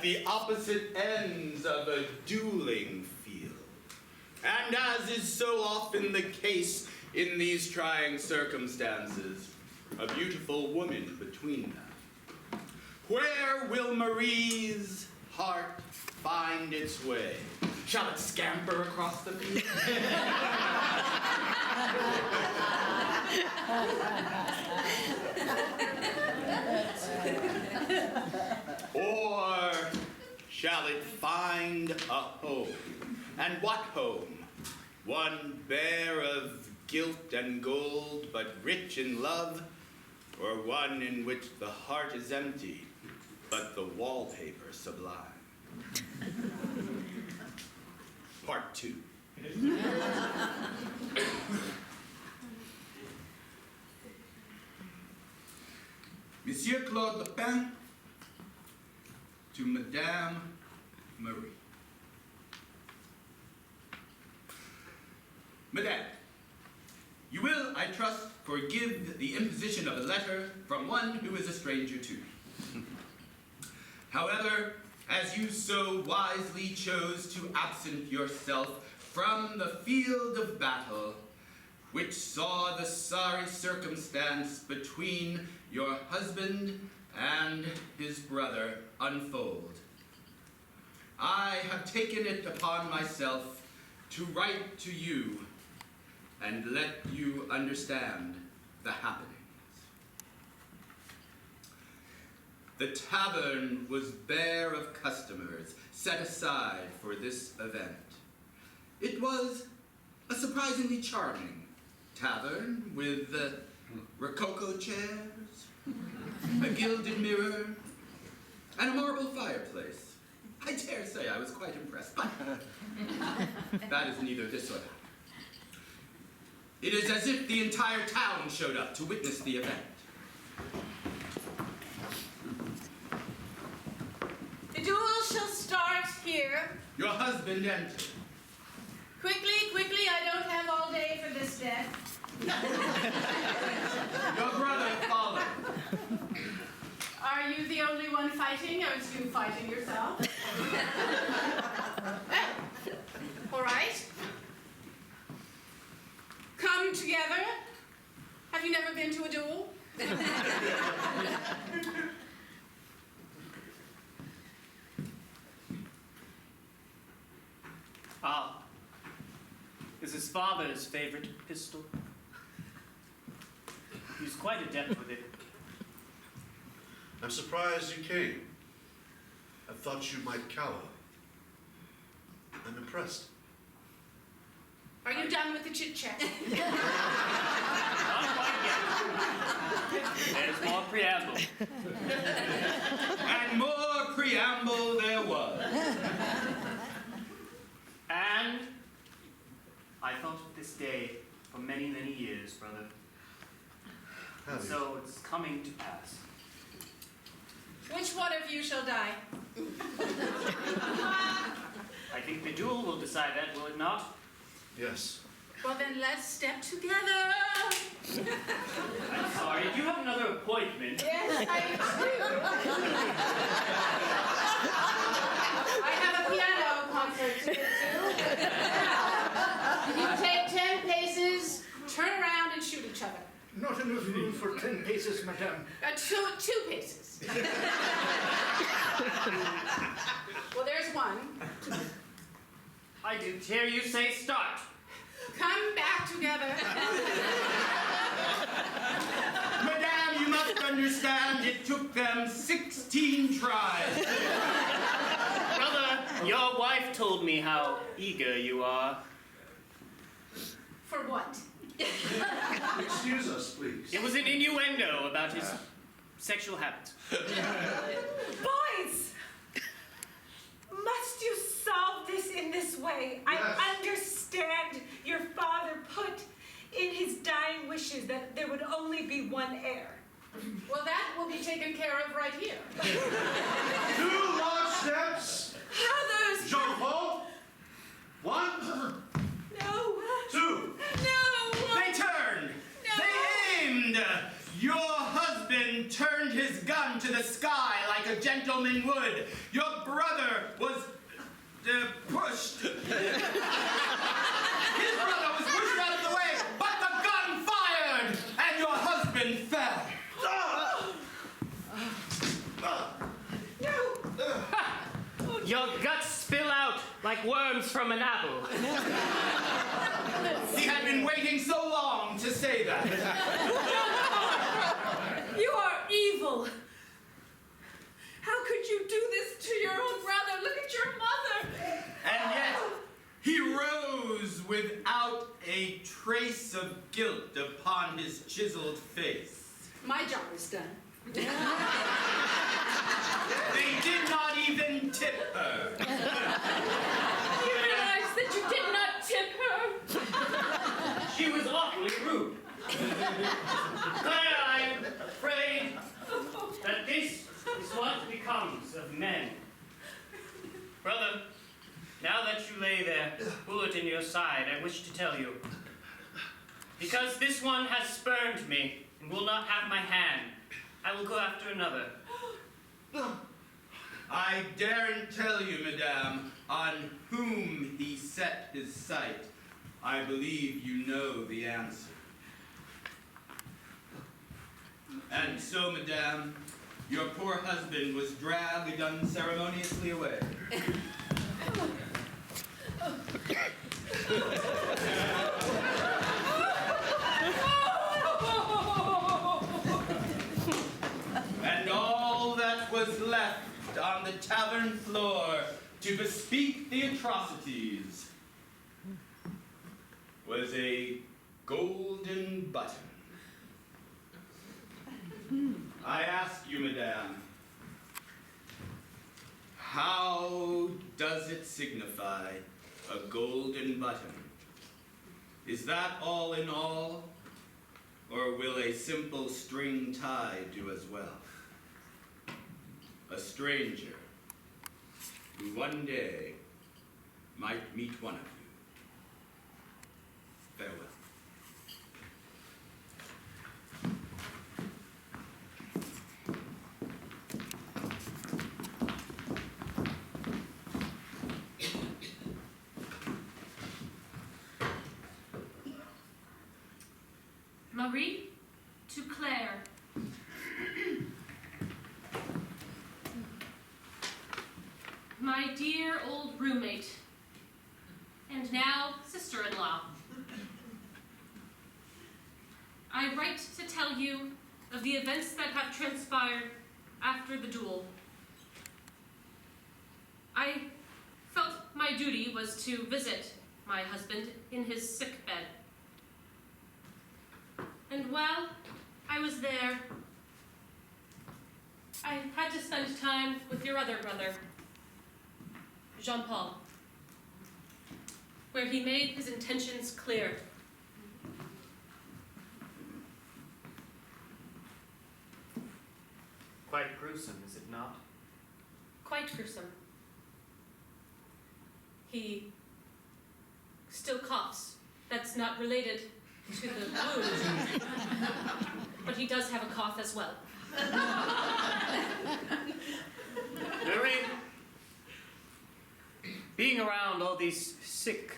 the opposite ends of a dueling field. And as is so often the case in these trying circumstances, a beautiful woman between them. Where will Marie's heart find its way? Shall it scamper across the field? Or shall it find a home? And what home? One bare of gilt and gold, but rich in love, or one in which the heart is empty, but the wallpaper sublime? Part 2. Monsieur Claude Lepin to Madame Marie. Madame, you will, I trust, forgive the imposition of a letter from one who is a stranger to me. However, as you so wisely chose to absent yourself from the field of battle, which saw the sorry circumstance between your husband and his brother unfold, I have taken it upon myself to write to you and let you understand the happenings. The tavern was bare of customers set aside for this event. It was a surprisingly charming tavern with rococo chairs, a gilded mirror, and a marble fireplace. I dare say I was quite impressed, but that is neither this or that. It is as if the entire town showed up to witness the event. The duel shall start here. Your husband entered. Quickly, quickly, I don't have all day for this death. Your brother followed. Are you the only one fighting, or is you fighting yourself? All right. Come together. Have you never been to a duel? Ah, is his father's favorite pistol. He's quite adept with it. I'm surprised you came. I thought you might cower. I'm impressed. Are you done with the chit-chat? Not quite yet. There's more preamble. And more preamble there was. And I thought of this day for many, many years, brother. Have you? So it's coming to pass. Which one of you shall die? I think the duel will decide that, will it not? Yes. Well, then let's step together. I'm sorry, do you have another appointment? Yes, I do. I have a piano concert to get to. You take 10 paces, turn around, and shoot each other. Not enough room for 10 paces, madame. Two paces. Well, there's one. I did hear you say start. Come back together. Madame, you must understand it took them 16 tries. Brother, your wife told me how eager you are. For what? Excuse us, please. It was an innuendo about his sexual habits. Boys! Must you solve this in this way? Yes. I understand your father put in his dying wishes that there would only be one heir. Well, that will be taken care of right here. 2 large steps. Brothers! Jean-Paul. 1, No! 2. No! They turned. No. They aimed. Your husband turned his gun to the sky like a gentleman would. Your brother like worms from an apple. He had been waiting so long to say that. You are evil. How could you do this to your own brother? Look at your mother. And yet, he rose without a trace of guilt upon his chiseled face. My job is done. They did not even tip her. You realize that you did not tip her? She was awfully rude. Claire, I'm afraid that this is what becomes of men. Brother, now that you lay their bullet in your side, I wish to tell you. Because this one has spurned me and will not have my hand, I will go after another. I daren't tell you, madame, on whom he set his sight. I believe you know the answer. And so, madame, your poor husband was dragged unceremoniously away. And all that was left on the tavern floor to bespeak the atrocities was a golden button. I ask you, madame, how does it signify a golden button? Is that all in all, or will a simple string tie do as well? A stranger who one day might meet one of you. Farewell. Marie to Claire. My dear old roommate, and now sister-in-law. I write to tell you of the events that have transpired after the duel. I felt my duty was to visit my husband in his sick bed. And while I was there, I had to spend time with your other brother, Jean-Paul, where he made his intentions clear. Quite gruesome, is it not? Quite gruesome. He still coughs. That's not related to the wound. But he does have a cough as well. Marie, being around all these sick,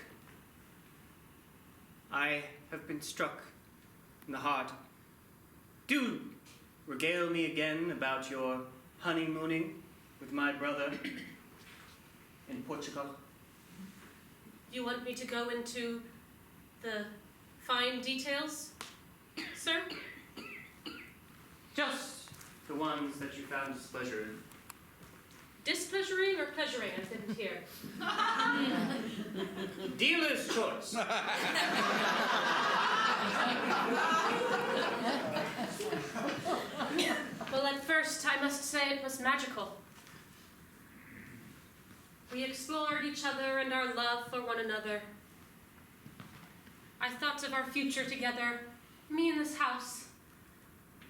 I have been struck in the heart. Do regale me again about your honeymooning with my brother in Portugal. You want me to go into the fine details, sir? Just the ones that you found displeasure in. Displeasuring or pleasuring? I didn't hear. Dealer's choice. Well, at first, I must say it was magical. We explored each other and our love for one another. I thought of our future together, me in this house,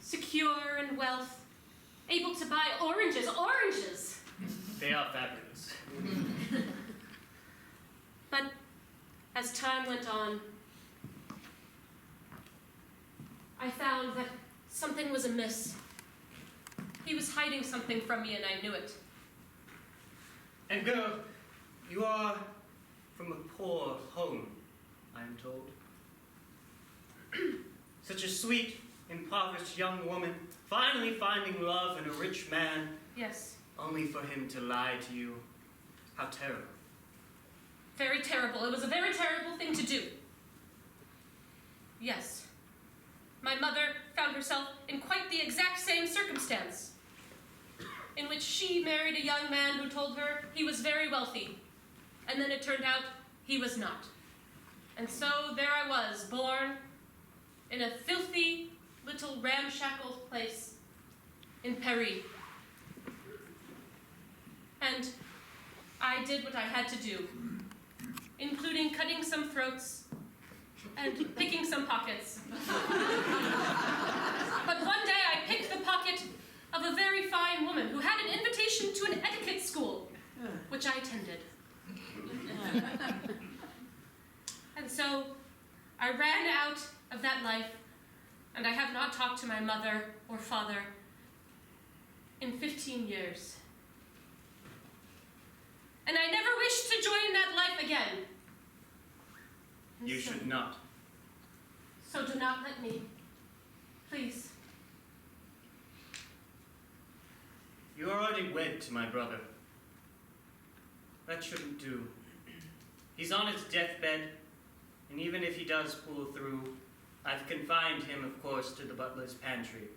secure in wealth, able to buy oranges. They are fabulous. But as time went on, I found that something was amiss. He was hiding something from me, and I knew it. And girl, you are from a poor home, I am told. Such a sweet, impoverished young woman, finally finding love in a rich man, Yes. only for him to lie to you. How terrible. very terrible. It was a very terrible thing to do. Yes. My mother found herself in quite the exact same circumstance, in which she married a young man who told her he was very wealthy, and then it turned out he was not. And so there I was, born in a filthy little ramshackle place in Paris. And I did what I had to do, including cutting some throats and picking some pockets. But one day I picked the pocket of a very fine woman who had an invitation to an etiquette school, which I attended. And so I ran out of that life, and I have not talked to my mother or father in 15 years. And I never wish to join that life again. And You should not. So do not let me. Please. You are already wed to my brother. That shouldn't do. He's on his deathbed, and even if he does pull through, I've confined him, of course, to the butler's pantry.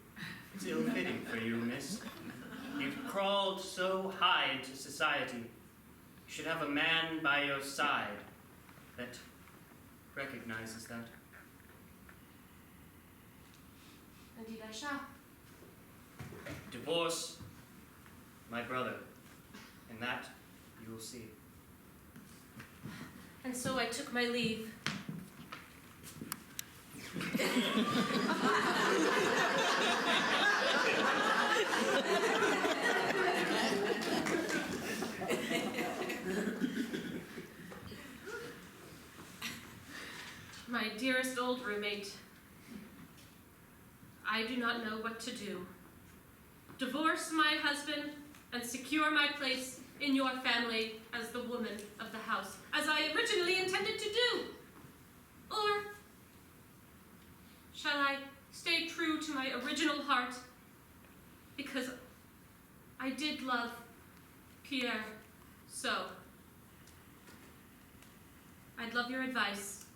It's ill-fitting for you, miss. You've crawled so high into society. You should have a man by your side that recognizes that. Indeed I shall. Divorce my brother, and that you will see. And so I took my leave. My dearest old roommate, I do not know what to do. Divorce my husband and secure my place in your family as the woman of the house, as I originally intended to do? Or shall I stay true to my original heart, because I did love Pierre so? I'd love your advice.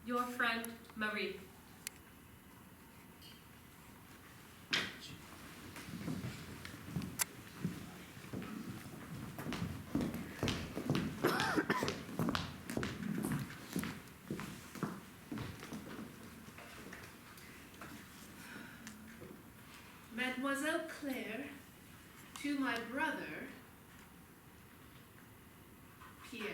Your friend, Marie. Mademoiselle Claire, to my brother, Pierre.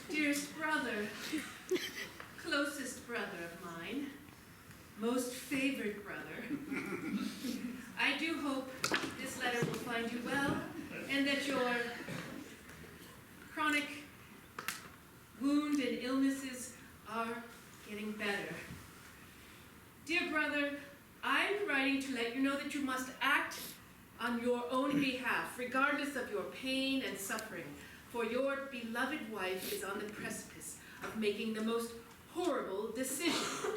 Dearest brother, closest brother of mine, most favored brother, I do hope this letter will find you well, and that your chronic wound and illnesses are getting better. Dear brother, I'm writing to let you know that you must act on your own behalf, regardless of your pain and suffering, for your beloved wife is on the precipice of making the most horrible decision.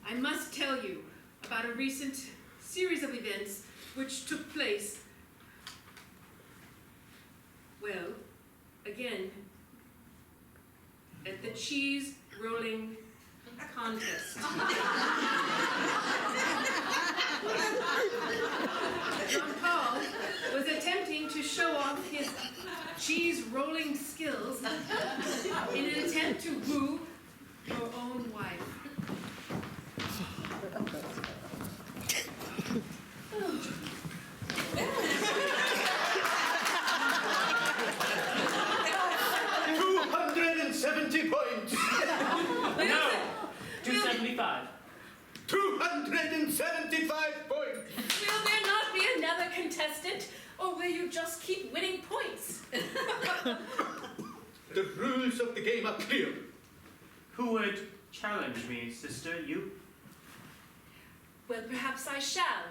I must tell you about a recent series of events which took place, well, again, at the cheese rolling contest. Jean-Paul was attempting to show off his cheese rolling skills in an attempt to woo your own wife. $270 points. No! 275. 275 points. Will there not be another contestant, or will you just keep winning points? The rules of the game are clear. Who would challenge me, sister? You? Well, perhaps I shall.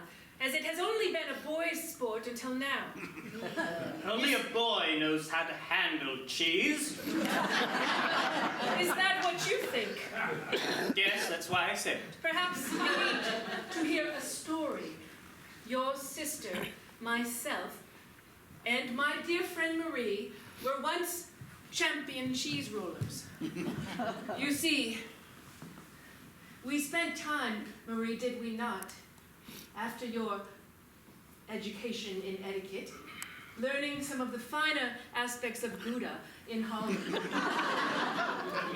as it has only been a boy's sport until now. Only a boy knows how to handle cheese. Is that what you think? Yes, that's why I said it. Perhaps you need to hear a story. Your sister, myself, and my dear friend Marie were once champion cheese rollers. You see, we spent time, Marie, did we not, after your education in etiquette, learning some of the finer aspects of Gouda in Holland.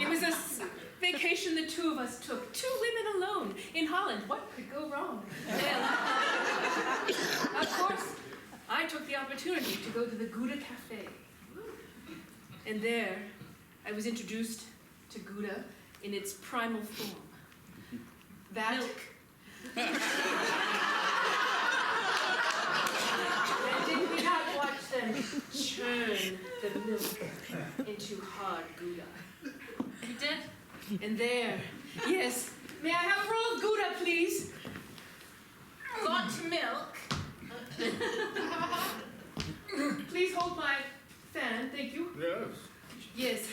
It was a vacation the two of us took, 2 women alone in Holland. What could go wrong? Well, of course, I took the opportunity to go to the Gouda Cafe. And there, I was introduced to Gouda in its primal form. That Milk. And did we not watch them churn the milk into hard Gouda? You did? And there, yes, may I have a roll of Gouda, please? Got milk. Please hold my fan, thank you. Yes. Yes,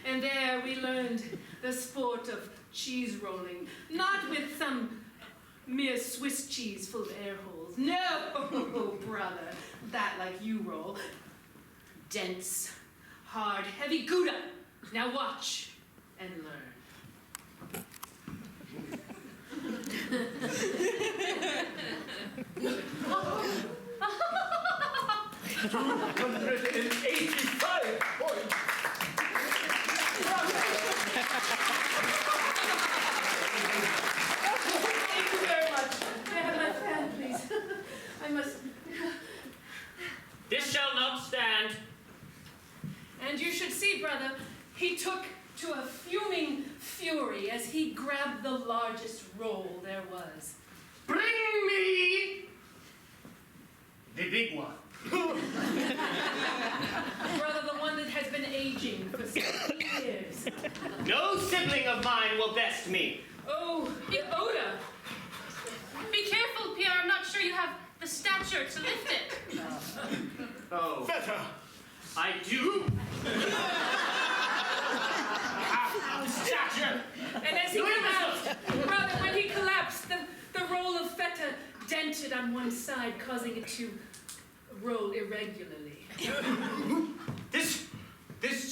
and there we learned the sport of cheese rolling, not with some mere Swiss cheese full of air holes. No, brother, that like you roll. Dense, hard, heavy Gouda. Now watch and learn. 185 points. Thank you very much. May I have my fan, please? I must... This shall not stand. And you should see, brother, he took to a fuming fury as he grabbed the largest roll there was. Bring me the big one. Brother, the one that has been aging for 60 years. No sibling of mine will best me. Oh, the odor. Be careful, Pierre. I'm not sure you have the stature to lift it. Oh, Better. I do. Have stature. And as he collapsed, brother, when he collapsed, the roll of feta dented on one side, causing it to roll irregularly. This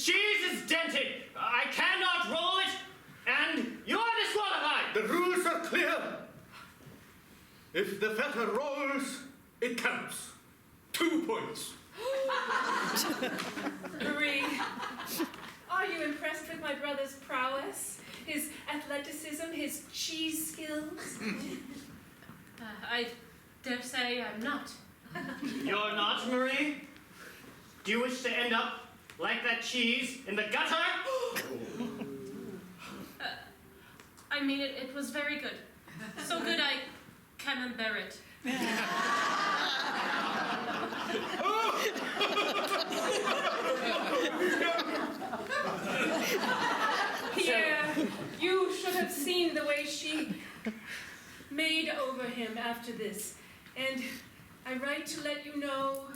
cheese is dented. I cannot roll it, and you're disqualified. The rules are clear. If the feta rolls, it counts. 2 points. Marie, are you impressed with my brother's prowess? His athleticism, his cheese skills? I dare say I'm not. You're not, Marie? Do you wish to end up like that cheese in the gutter? I mean, it was very good. So good I can bear it. Pierre, you should have seen the way she made over him after this. And I write to let you know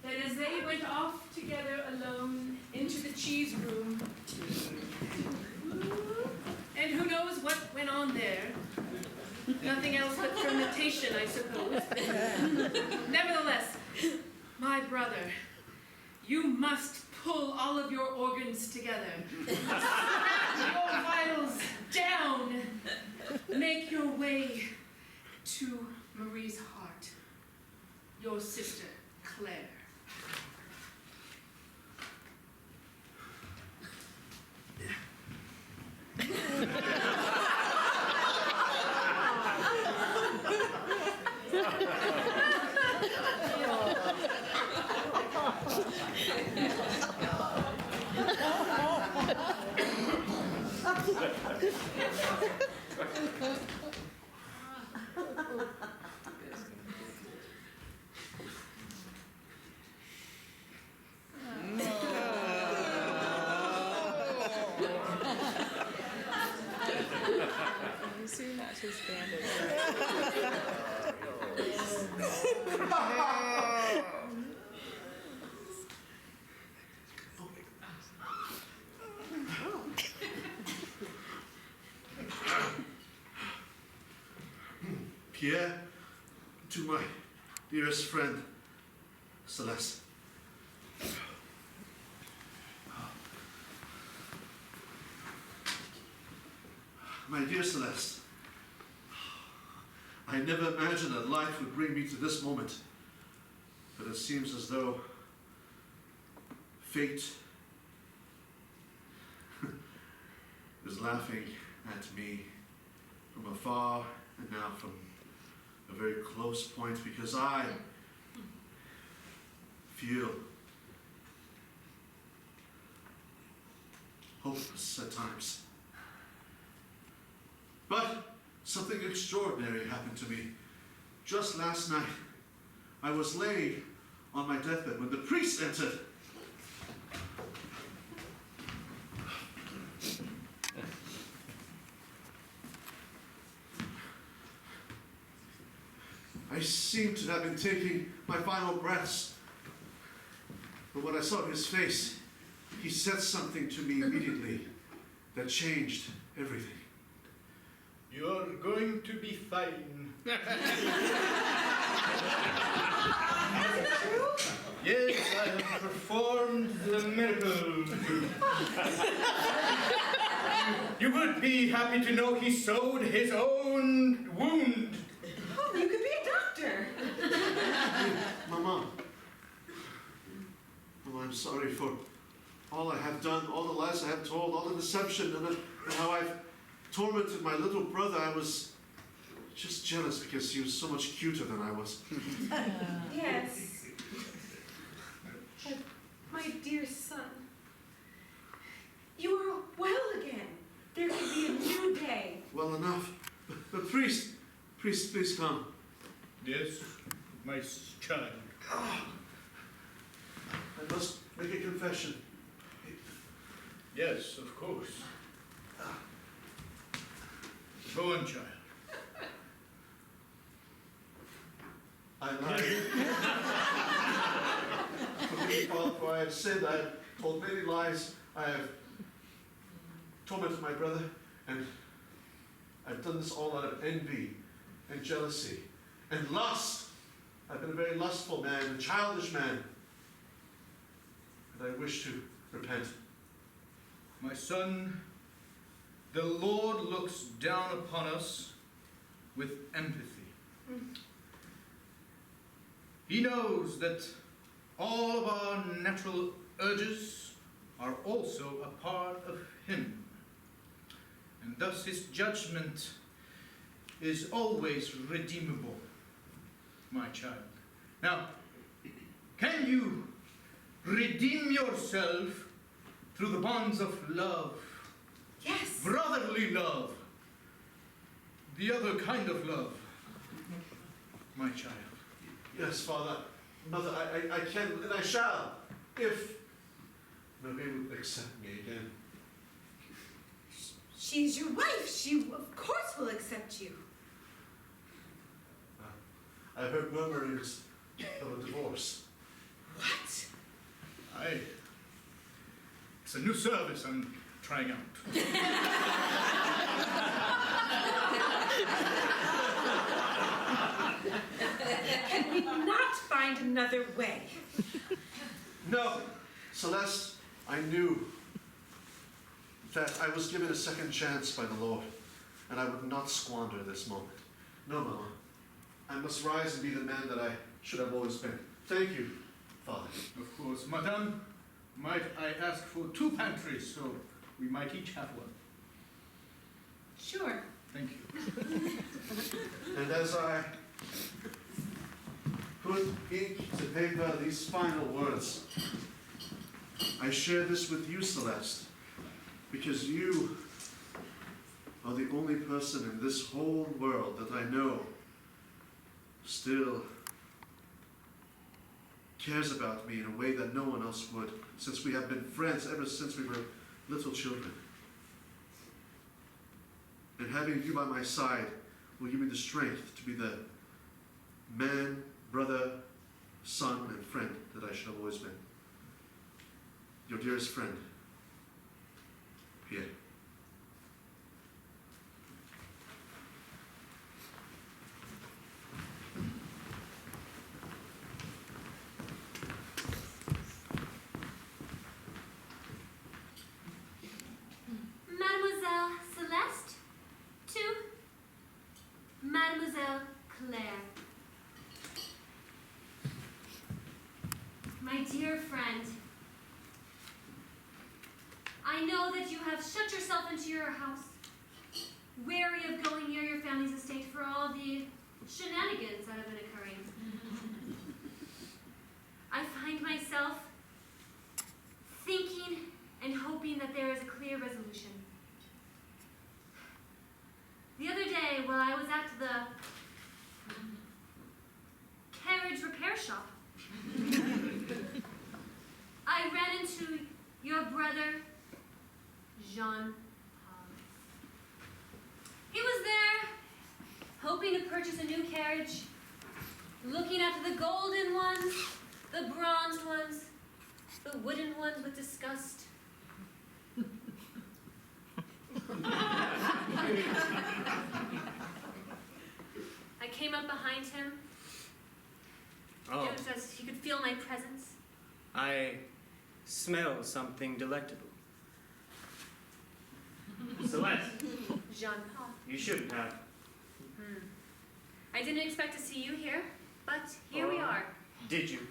that as they went off together alone into the cheese room, and who knows what went on there, nothing else but fermentation, I suppose. Nevertheless, my brother, you must pull all of your organs together. Your vitals down. Make your way to Marie's heart. Your sister, Claire. You see, that's his standard. Pierre, to my dearest friend, Celeste. My dear Celeste, I never imagined that life would bring me to this moment, but it seems as though fate is laughing at me from afar and now from a very close point, because I feel hopeless at times. But something extraordinary happened to me. Just last night, I was laying on my deathbed when the priest entered. I seemed to have been taking my final breaths. But when I saw his face, he said something to me immediately that changed everything. You're going to be fine. Yes, I have performed the miracle. You would be happy to know he sewed his own wound. Oh, you could be a doctor. Mama, I'm sorry for all I have done, all the lies I have told, all the deception, and how I've tormented my little brother. I was just jealous because he was so much cuter than I was. Yes. But, my dear son, you are well again. There could be a new day. Well enough. But priest, please come. Yes, my child. I must make a confession. Yes, of course. Go on, child. I lied. Forgive me, Father, for I have sinned. I have told many lies. I have tormented my brother, and I've done this all out of envy and jealousy and lust. I've been a very lustful man, a childish man, and I wish to repent. My son, the Lord looks down upon us with empathy. He knows that all of our natural urges are also a part of Him, and thus His judgment is always redeemable, my child. Now, can you redeem yourself through the bonds of love? Yes. Brotherly love. The other kind of love, my child. Yes, Father. Mother, I can and I shall, if Marie would accept me again. She's your wife. She, of course, will accept you. I heard murmurings of a divorce. What? It's a new service I'm trying out. Can we not find another way? No, Celeste, I knew that I was given a second chance by the Lord, and I would not squander this moment. No, Mama. I must rise and be the man that I should have always been. Thank you, Father. Of course. Madame, might I ask for 2 pantries so we might each have one? Sure. Thank you. And as I put ink to paper these final words, I share this with you, Celeste, because you are the only person in this whole world that I know still cares about me in a way that no one else would, since we have been friends ever since we were little children. And having you by my side will give me the strength to be the man brother, son, and friend that I should have always been. Your dearest friend, Pierre. Mademoiselle Celeste to Mademoiselle Claire. My dear friend, I know that you have shut yourself into your house, wary of going near your family's estate for all the shenanigans that have been occurring. I find myself thinking and hoping that there is a clear resolution. The other day, while I was at the carriage repair shop, I ran into your brother, Jean-Paul. He was there, hoping to purchase a new carriage, looking at the golden ones, the bronzed ones, the wooden ones with disgust. I came up behind him. Oh, It was as he could feel my presence. I smell something delectable. Celeste, Jean-Paul. you shouldn't have. I didn't expect to see you here, but here we Oh. are. Did you?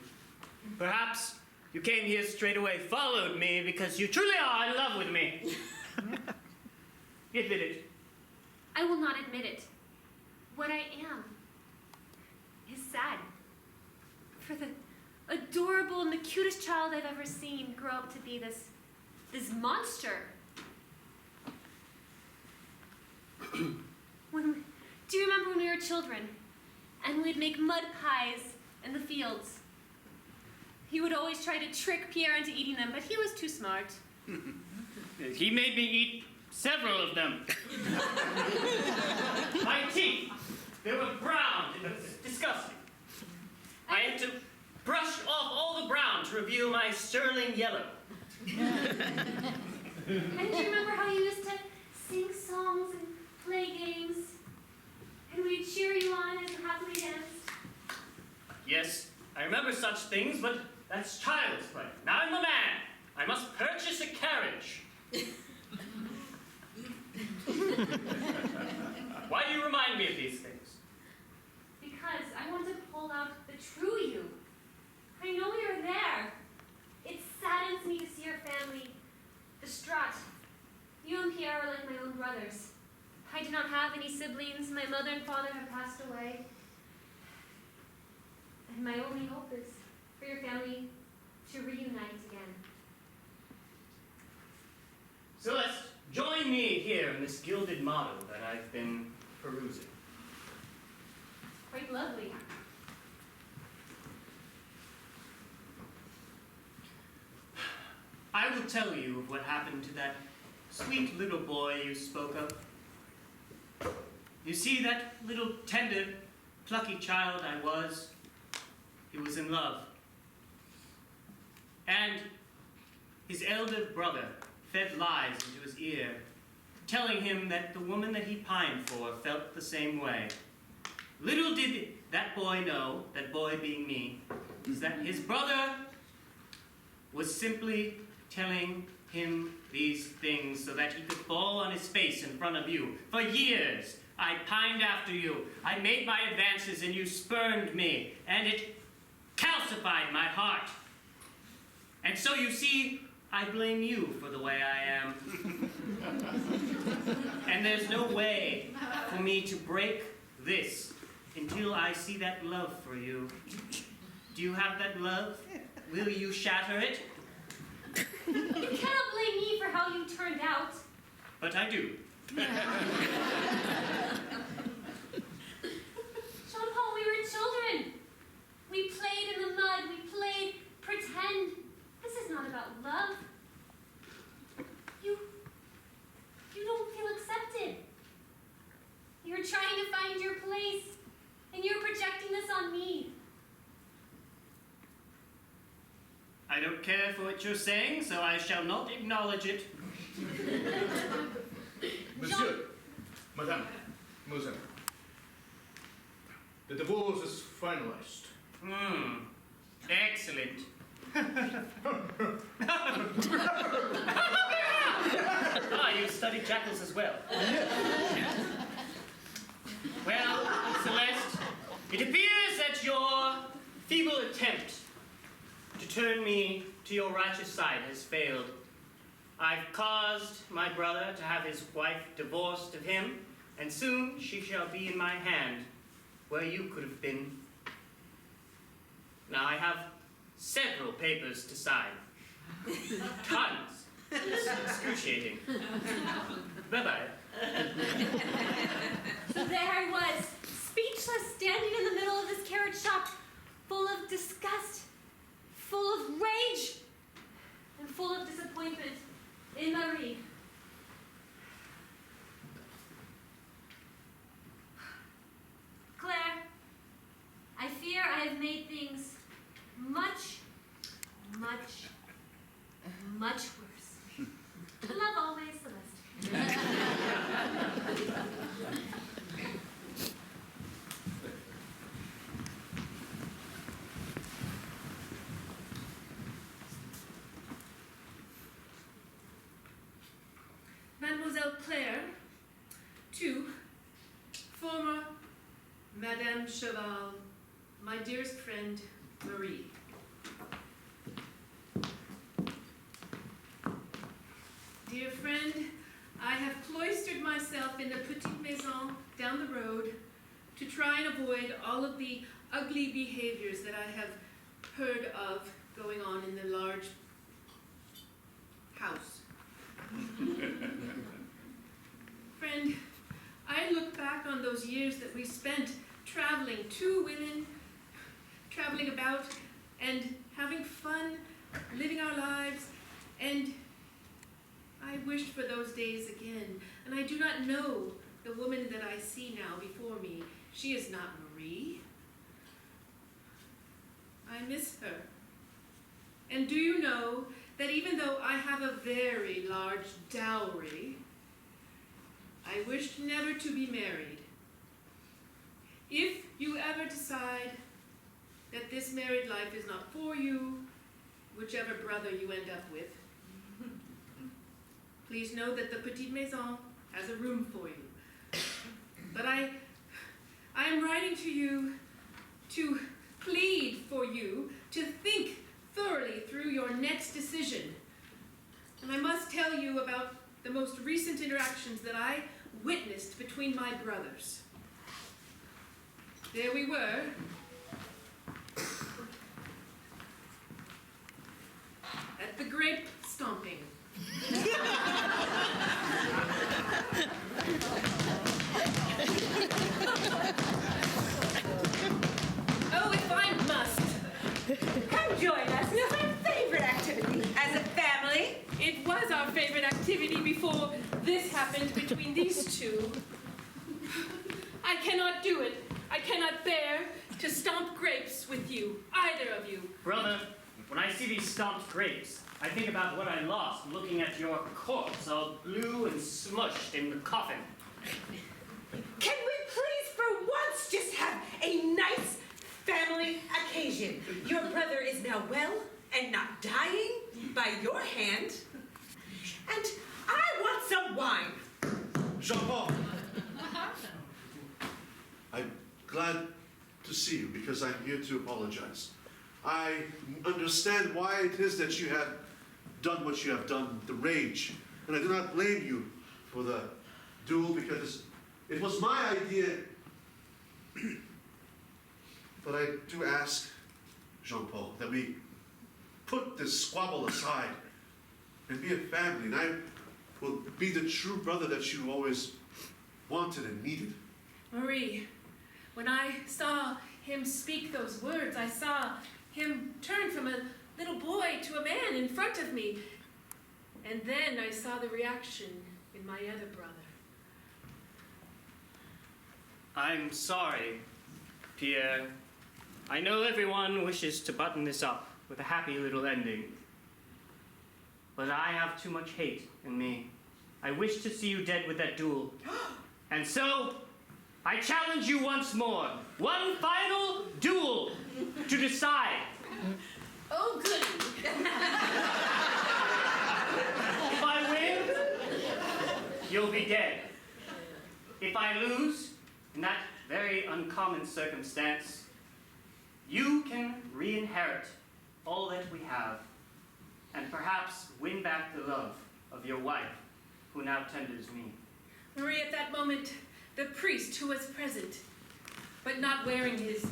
Perhaps you came here straight away, followed me because you truly are in love with me. Admit it. I will not admit it. What I am is sad. For the adorable and the cutest child I've ever seen grow up to be this monster. Do you remember when we were children and we'd make mud pies in the fields? He would always try to trick Pierre into eating them, but he was too smart. He made me eat several of them. My teeth, they were brown. It was disgusting. I had to brush off all the brown to reveal my sterling yellow. And do you remember how you used to sing songs and play games? And we'd cheer you on as you happily danced? Yes, I remember such things, but that's child's play. Now I'm a man. I must purchase a carriage. Why do you remind me of these things? Because I want to pull out the true you. I know you're there. It saddens me to see your family distraught. You and Pierre are like my own brothers. I do not have any siblings. My mother and father have passed away. And my only hope is for your family to reunite again. Celeste, join me here in this gilded model that I've been perusing. Quite lovely. I will tell you of what happened to that sweet little boy you spoke of. You see, that little tender, plucky child I was, he was in love. And his elder brother fed lies into his ear, telling him that the woman that he pined for felt the same way. Little did that boy know, that boy being me, is that his brother was simply telling him these things so that he could fall on his face in front of you. For years, I pined after you. I made my advances and you spurned me, and it calcified my heart. And so you see, I blame you for the way I am. And there's no way for me to break this until I see that love for you. Do you have that love? Will you shatter it? You cannot blame me for how you turned out. But I do. Jean-Paul, we were children. We played in the mud. We played pretend. This is not about love. You don't feel accepted. You're trying to find your place, and you're projecting this on me. I don't care for what you're saying, so I shall not acknowledge it. Monsieur, Madame, Mademoiselle, the divorce is finalized. Excellent. You studied jackals as well. Well, Celeste, it appears that your feeble attempt to turn me to your righteous side has failed. I've caused my brother to have his wife divorced of him, and soon she shall be in my hand, where you could have been. Now I have several papers to sign. Tons. It's excruciating. Bye-bye. So there I was, speechless, standing in the middle of this carriage shop, full of disgust, full of rage, and full of disappointment in Marie. Claire, I fear I have made things much, much, much worse. Love always, Celeste. Mademoiselle Claire, to former Madame Cheval, my dearest friend, Marie. Dear friend, I have cloistered myself in the petite maison down the road to try and avoid all of the ugly behaviors that I have heard of going on in the large house. Friend, I look back on those years that we spent traveling, two women, traveling about and having fun, living our lives, and I wish for those days again. And I do not know the woman that I see now before me. She is not Marie. I miss her. And do you know that even though I have a very large dowry, I wished never to be married. If you ever decide that this married life is not for you, whichever brother you end up with, please know that the petite maison has a room for you. But I am writing to you to plead for you to think thoroughly through your next decision. And I must tell you about the most recent interactions that I witnessed between my brothers. There we were, at the grape stomping. Oh, if I must. Come join us. It's our favorite activity as a family. It was our favorite activity before this happened between these two. I cannot do it. I cannot bear to stomp grapes with you, either of you. Brother, when I see these stomped grapes, I think about what I lost looking at your corpse all blue and smushed in the coffin. Can we please for once just have a nice family occasion? Your brother is now well and not dying by your hand. And I want some wine. Jean-Paul, I'm glad to see you because I'm here to apologize. I understand why it is that you have done what you have done, the rage. And I do not blame you for the duel because it was my idea. But I do ask, Jean-Paul, that we put this squabble aside and be a family. And I will be the true brother that you always wanted and needed. Marie, when I saw him speak those words, I saw him turn from a little boy to a man in front of me. And then I saw the reaction in my other brother. I'm sorry, Pierre. I know everyone wishes to button this up with a happy little ending. But I have too much hate in me. I wish to see you dead with that duel. And so, I challenge you once more. One final duel to decide. Oh, goody. If I win, you'll be dead. If I lose, in that very uncommon circumstance, you can re-inherit all that we have, and perhaps win back the love of your wife, who now tenders me. Marie, at that moment, the priest who was present, but not wearing his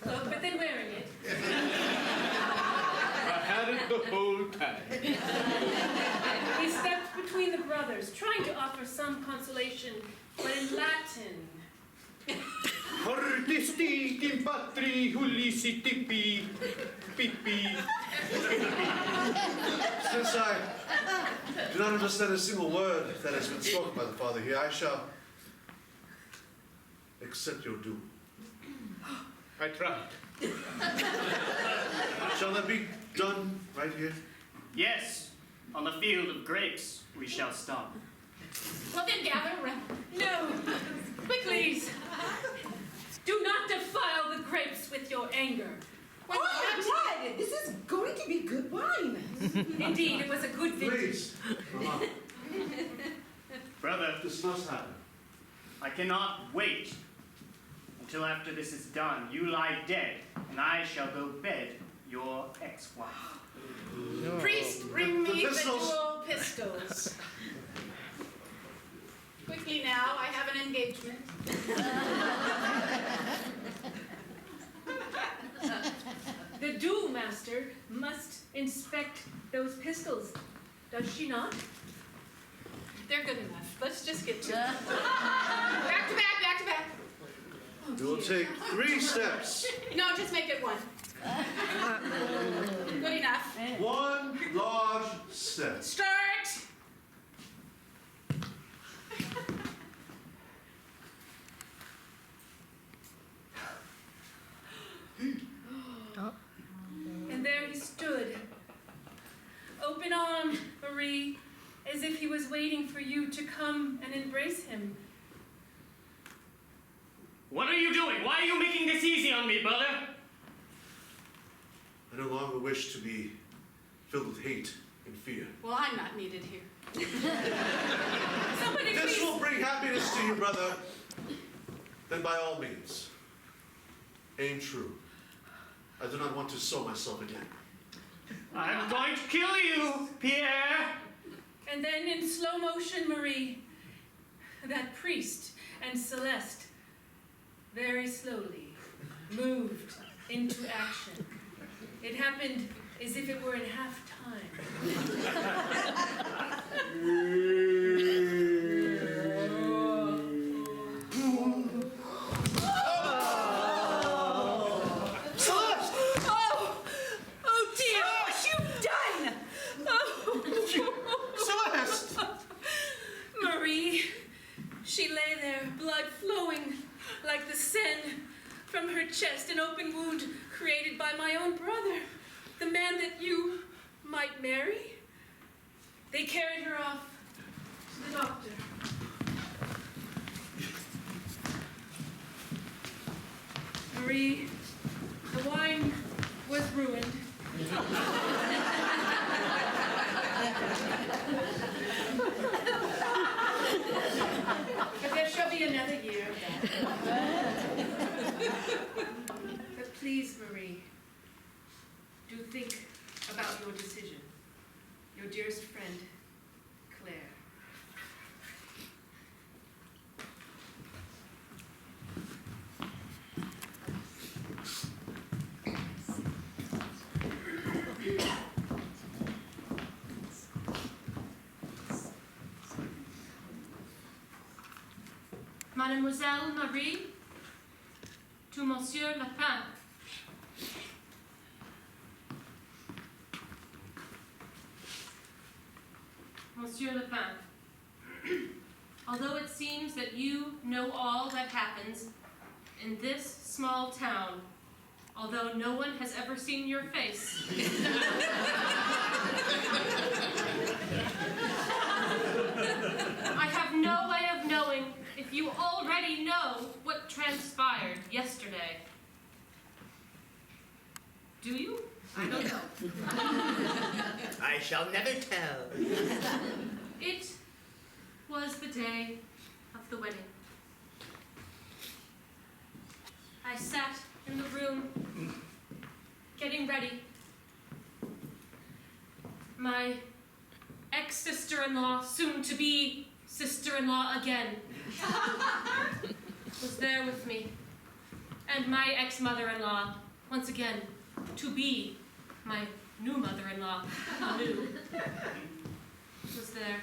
cloak, but then wearing it, I had it the whole time. he stepped between the brothers, trying to offer some consolation, but in Latin. Hortisti impatri hulisi tipi pipi. Since I do not understand a single word that has been spoken by the Father here, I shall accept your doom. I tried. Shall that be done right here? Yes, on the field of grapes we shall stop. Well, then gather around. No, please. Do not defile the grapes with your anger. Oh, Dad, this is going to be good wine. Indeed, it was a good vintage. Please, Mama, Brother, this must happen. I cannot wait until after this is done. You lie dead, and I shall go bed your ex-wife. Priest, bring me the pistols. dual pistols. Quickly now, I have an engagement. The duel master must inspect those pistols, does she not? They're good enough. Let's just get to it. Back to back, back to back. You will take 3 steps. No, just make it one. Good enough. 1 large step. Start! And there he stood, open-armed, Marie, as if he was waiting for you to come and embrace him. What are you doing? Why are you making this easy on me, brother? I no longer wish to be filled with hate and fear. Well, I'm not needed here. Somebody If this please. will bring happiness to you, brother, then by all means, aim true. I do not want to sow myself again. I'm going to kill you, Pierre! And then in slow motion, Marie, that priest and Celeste very slowly moved into action. It happened as if it were in half time. Celeste! Marie, she lay there, blood flowing like the Seine from her chest, an open wound created by my own brother, the man that you might marry. They carried her off to the doctor. Marie, the wine was ruined. But there shall be another year of that. But please, Marie, do think about your decision. Your dearest friend, Claire. Mademoiselle Marie, to Monsieur Lapin. Monsieur Lapin, although it seems that you know all that happens in this small town, although no one has ever seen your face. I have no way of knowing if you already know what transpired yesterday. Do you? I don't know. I shall never tell. It was the day of the wedding. I sat in the room, getting ready. My ex-sister-in-law, soon-to-be sister-in-law again, was there with me. And my ex-mother-in-law, once again, to be my new mother-in-law, was there.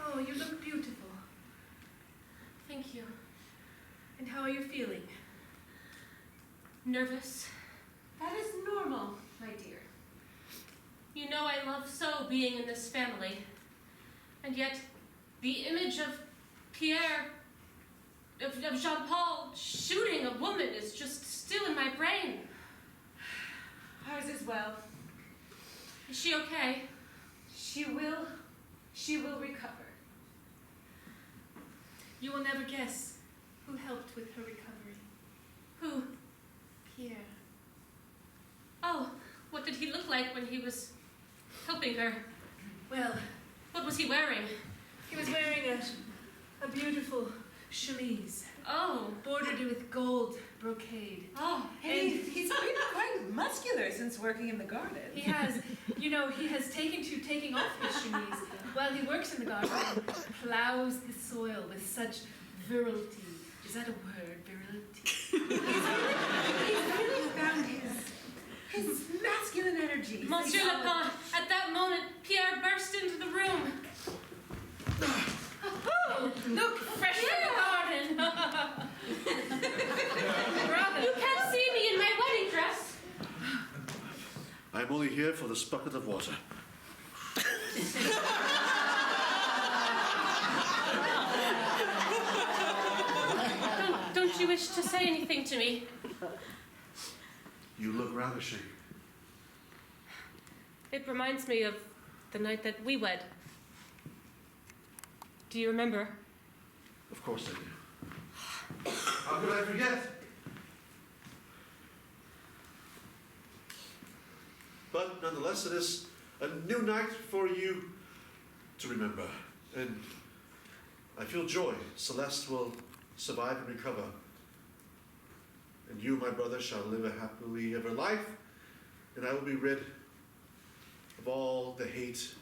Oh, you look beautiful. Thank you. And how are you feeling? Nervous. That is normal, my dear. You know I love so being in this family. And yet, the image of Pierre, of Jean-Paul shooting a woman is just still in my brain. Ours as well. Is she okay? She will recover. You will never guess who helped with her recovery. Who? Pierre. Oh, what did he look like when he was helping her? Well, What was he wearing? he was wearing a beautiful chemise, Oh, bordered with gold brocade. oh, And he's been quite muscular since working in the garden. He has, he has taken to taking off his chemise while he works in the garden and plows the soil with such virility. Is that a word, virility? He's really found his masculine energy. Monsieur Lapin, at that moment, Pierre burst into the room. Oh, look, fresh from the garden. Brother. You can't see me in my wedding dress. I'm only here for this bucket of water. Don't you wish to say anything to me? You look ravishing. It reminds me of the night that we wed. Do you remember? Of course I do. How could I forget? But nonetheless, it is a new night for you to remember. And I feel joy. Celeste will survive and recover. And you, my brother, shall live a happily ever life. And I will be rid of all the hate.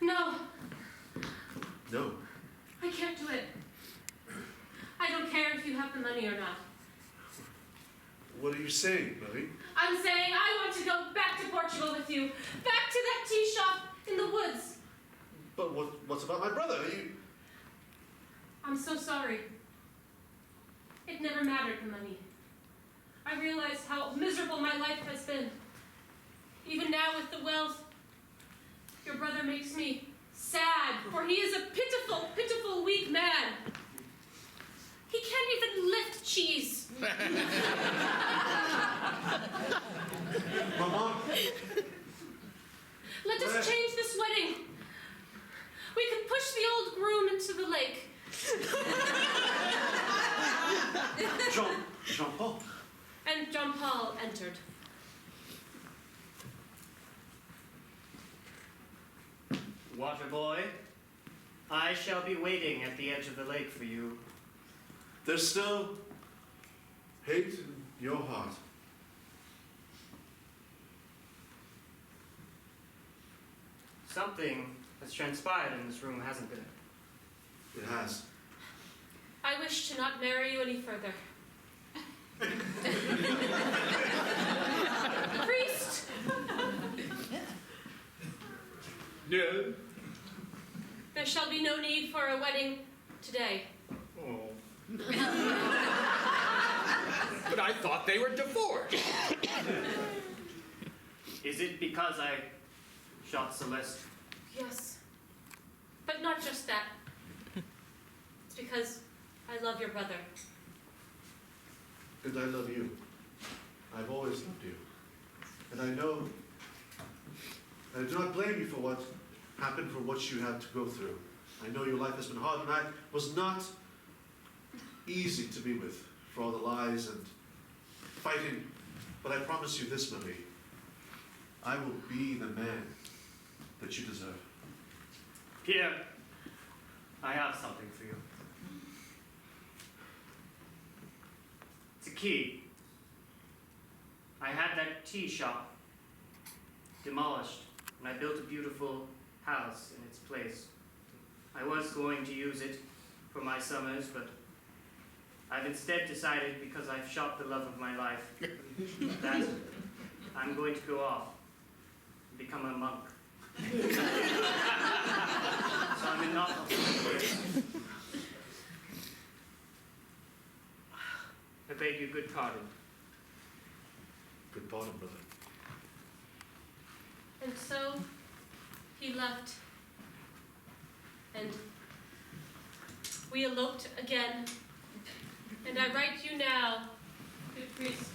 No, No. I can't do it. I don't care if you have the money or not. What are you saying, Marie? I'm saying I want to go back to Portugal with you. Back to that tea shop in the woods. But what's about my brother? I'm so sorry. It never mattered, the money. I realize how miserable my life has been. Even now with the wealth, your brother makes me sad, for he is a pitiful, pitiful, weak man. He can't even lift cheese. Maman, Let us change this wedding. We can push the old groom into the lake. Jean-Paul. And Jean-Paul entered. Water boy, I shall be waiting at the edge of the lake for you. There's still hate in your heart. Something has transpired in this room, hasn't it? It has. I wish to not marry you any further. Priest! No. There shall be no need for a wedding today. Oh. But I thought they were divorced. Is it because I shot Celeste? Yes. But not just that. It's because I love your brother. And I love you. I've always loved you. And I know, and I do not blame you for what happened, for what you had to go through. I know your life has been hard, and I was not easy to be with for all the lies and fighting. But I promise you this, Marie. I will be the man that you deserve. Pierre, I have something for you. It's a key. I had that tea shop demolished, and I built a beautiful house in its place. I was going to use it for my summers, but I've instead decided, because I've shot the love of my life, that I'm going to go off and become a monk. So I'm not. I beg you good pardon. Good pardon, brother. And so he left, and we eloped again. And I write you now, good priest,